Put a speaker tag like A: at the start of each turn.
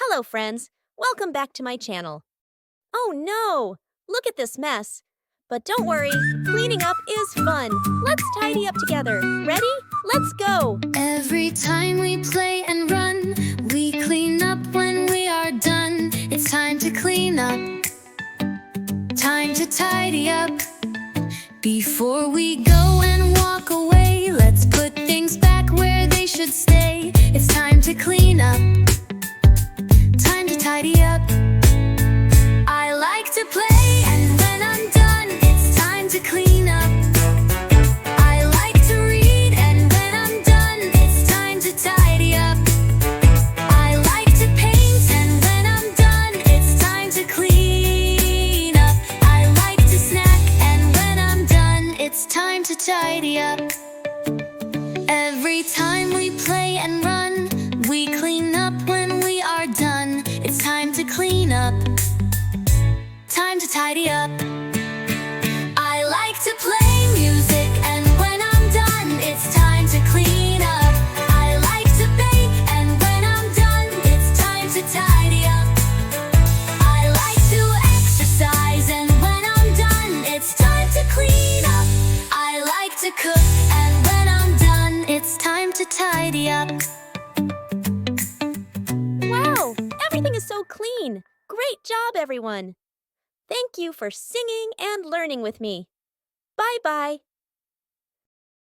A: Hello friends, welcome back to my channel. Oh no, look at this mess. But don't worry, cleaning up is fun. Let's tidy up together. Ready? Let's go!
B: Every time we play and run, we clean up when we are done. It's time to clean up, time to tidy up. Before we go and walk away, let's put things back where they should stay. It's time to clean up, time to tidy up. I like to play, and when I'm done, it's time to clean up. I like to read, and when I'm done, it's time to tidy up. I like to paint, and when I'm done, it's time to clean up. I like to snack, and when I'm done, it's time to tidy up. Every time we play and run, we clean up when we are done. It's time to clean up, time to tidy up. I like to play music, and when I'm done, it's time to clean up. I like to bake, and when I'm done, it's time to tidy up. I like to exercise, and when I'm done, it's time to clean up. I like to cook, and when I'm done, it's time to tidy up.
A: Wow, everything is so clean. Great job, everyone. Thank you for singing and learning with me. Bye-bye.